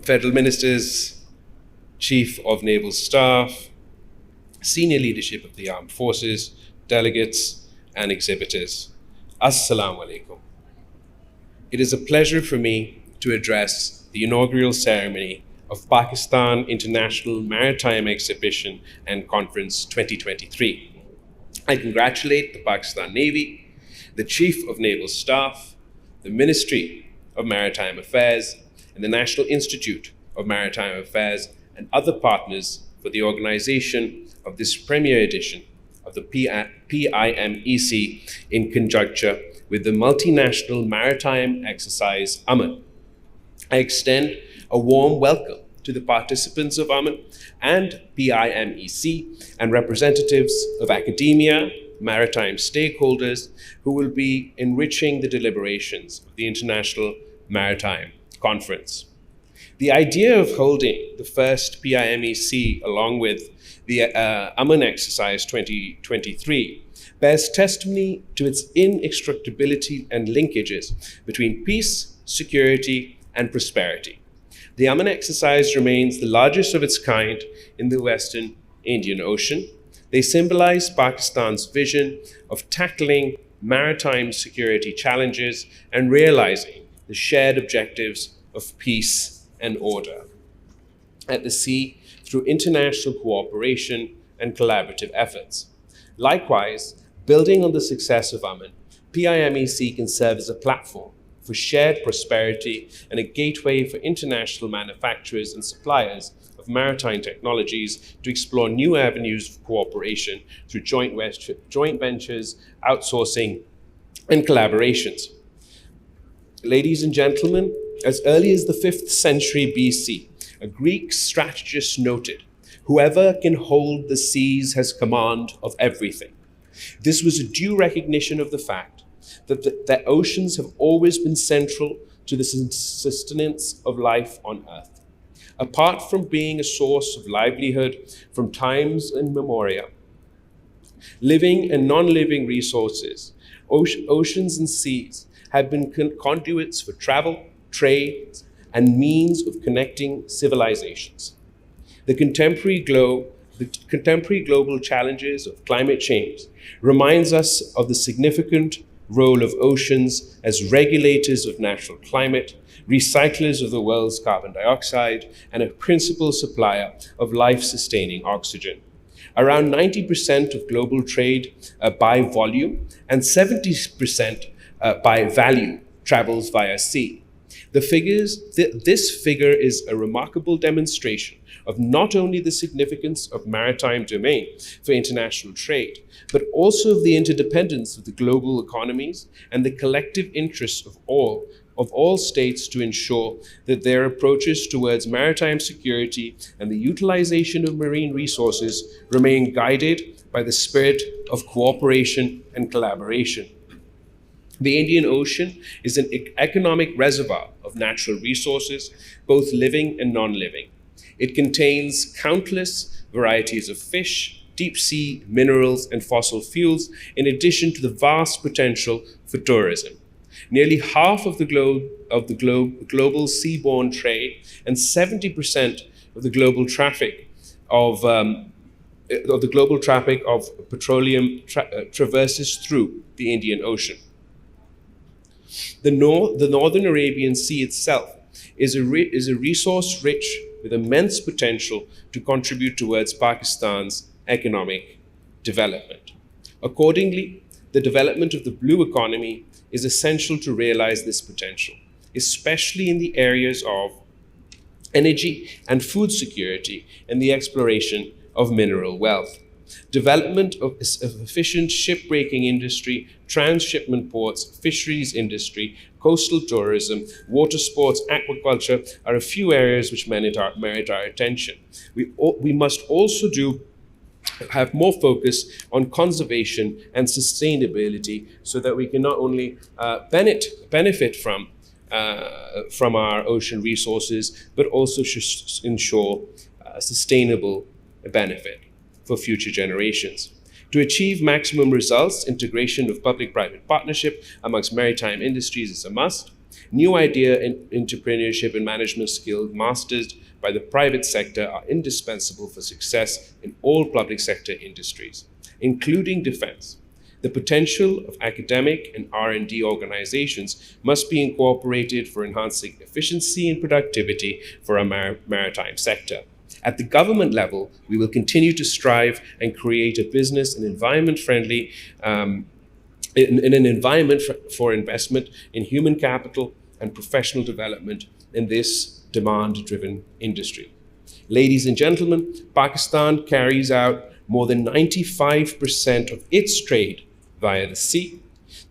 Federal Ministers, Chief of Naval Staff, senior leadership of the armed forces, delegates, and exhibitors. Assalamu alaikum. It is a pleasure for me to address the inaugural ceremony of Pakistan International Maritime Exhibition and Conference 2023. I congratulate the Pakistan Navy, the Chief of Naval Staff, the Ministry of Maritime Affairs, and the National Institute of Maritime Affairs and other partners for the organization of this premier edition of the PIMEC in conjunction with the multinational maritime exercise Aman. I extend a warm welcome to the participants of Aman and PIMEC and representatives of academia, maritime stakeholders who will be enriching the deliberations of the International Maritime Conference. The idea of holding the first PIMEC along with the Aman Exercise 2023 bears testimony to its inextricability and linkages between peace, security, and prosperity. The Aman Exercise remains the largest of its kind in the Western Indian Ocean. They symbolize Pakistan's vision of tackling maritime security challenges and realizing the shared objectives of peace and order at the sea through international cooperation and collaborative efforts. Likewise, building on the success of Aman, PIMEC can serve as a platform for shared prosperity and a gateway for international manufacturers and suppliers of maritime technologies to explore new avenues of cooperation through joint ventures, outsourcing, and collaborations. Ladies and gentlemen, as early as the 5th century BC, a Greek strategist noted, "Whoever can hold the seas has command of everything." This was a due recognition of the fact that the oceans have always been central to the sustenance of life on Earth. Apart from being a source of livelihood from times immemorial, living and non-living resources, oceans and seas have been conduits for travel, trade, and means of connecting civilizations. The contemporary global challenges of climate change reminds us of the significant role of oceans as regulators of natural climate, recyclers of the world's carbon dioxide, and a principal supplier of life-sustaining oxygen. Around 90% of global trade by volume and 70% by value travels via sea. This figure is a remarkable demonstration of not only the significance of maritime domain for international trade, but also of the interdependence of the global economies and the collective interests of all states to ensure that their approaches towards maritime security and the utilization of marine resources remain guided by the spirit of cooperation and collaboration. The Indian Ocean is an economic reservoir of natural resources, both living and non-living. It contains countless varieties of fish, deep sea minerals, and fossil fuels, in addition to the vast potential for tourism. Nearly half of the global seaborne trade and 70% of the global traffic of petroleum traverses through the Indian Ocean. The Northern Arabian Sea itself is a resource rich with immense potential to contribute towards Pakistan's economic development. Accordingly, the development of the blue economy is essential to realize this potential, especially in the areas of energy and food security and the exploration of mineral wealth. Development of efficient shipbreaking industry, transshipment ports, fisheries industry, coastal tourism, water sports, aquaculture are a few areas which merit our attention. We must also have more focus on conservation and sustainability so that we can not only benefit from our ocean resources, but also ensure sustainable benefit for future generations. To achieve maximum results, integration of public-private partnership amongst maritime industries is a must. New idea and entrepreneurship and management skills mastered by the private sector are indispensable for success in all public sector industries, including defense. The potential of academic and R&D organizations must be incorporated for enhancing efficiency and productivity for our maritime sector. At the government level, we will continue to strive and create a business and environment-friendly in an environment for investment in human capital and professional development in this demand-driven industry. Ladies and gentlemen, Pakistan carries out more than 95% of its trade via the sea.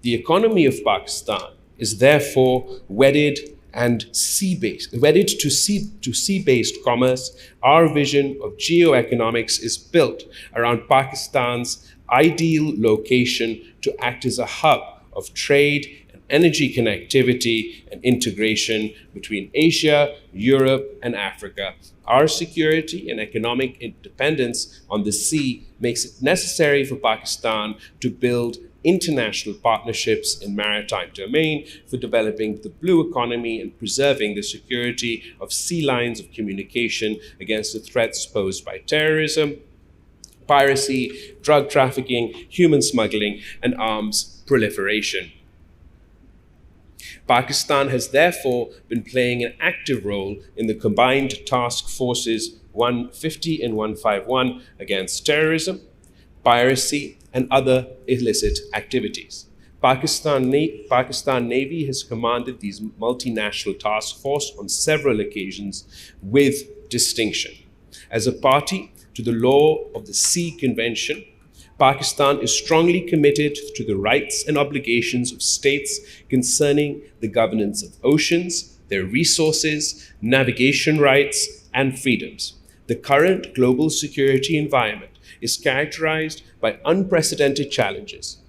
The economy of Pakistan is therefore wedded to sea-based commerce. Our vision of geoeconomics is built around Pakistan's ideal location to act as a hub of trade and energy connectivity and integration between Asia, Europe, and Africa. Our security and economic independence on the sea makes it necessary for Pakistan to build international partnerships in maritime domain for developing the blue economy and preserving the security of sea lines of communication against the threats posed by terrorism, piracy, drug trafficking, human smuggling, and arms proliferation. Pakistan has therefore been playing an active role in the combined task forces 150 and 151 against terrorism, piracy, and other illicit activities. Pakistan Navy has commanded these multinational task force on several occasions with distinction. As a party to the law of the Sea Convention, Pakistan is strongly committed to the rights and obligations of states concerning the governance of oceans, their resources, navigation rights, and freedoms. The current global security environment is characterized by unprecedented challenges.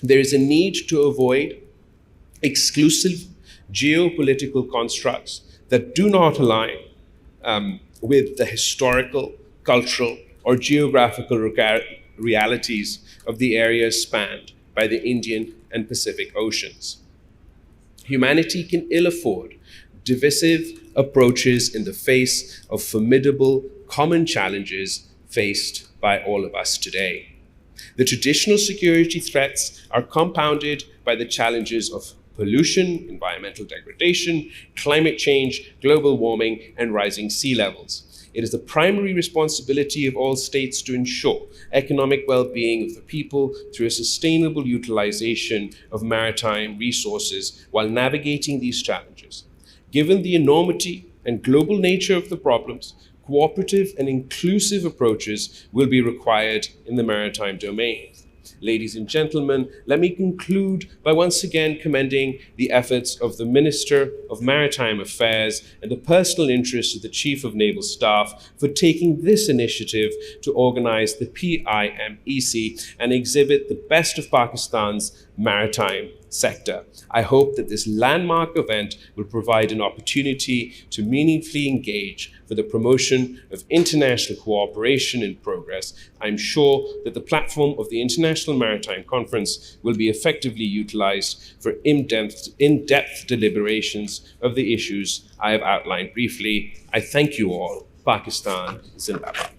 There is a need to avoid exclusive geopolitical constructs that do not align with the historical, cultural, or geographical realities of the areas spanned by the Indian and Pacific Oceans. Humanity can ill afford divisive approaches in the face of formidable common challenges faced by all of us today. The traditional security threats are compounded by the challenges of pollution, environmental degradation, climate change, global warming, and rising sea levels. It is the primary responsibility of all states to ensure economic well-being of the people through a sustainable utilization of maritime resources while navigating these challenges. Given the enormity and global nature of the problems, cooperative and inclusive approaches will be required in the maritime domain. Ladies and gentlemen, let me conclude by once again commending the efforts of the Minister of Maritime Affairs and the personal interests of the Chief of Naval Staff for taking this initiative to organize the PIMEC and exhibit the best of Pakistan's maritime sector. I hope that this landmark event will provide an opportunity to meaningfully engage for the promotion of international cooperation and progress. I'm sure that the platform of the International Maritime Conference will be effectively utilized for in-depth deliberations of the issues I have outlined briefly. I thank you all. Pakistan Zindabad.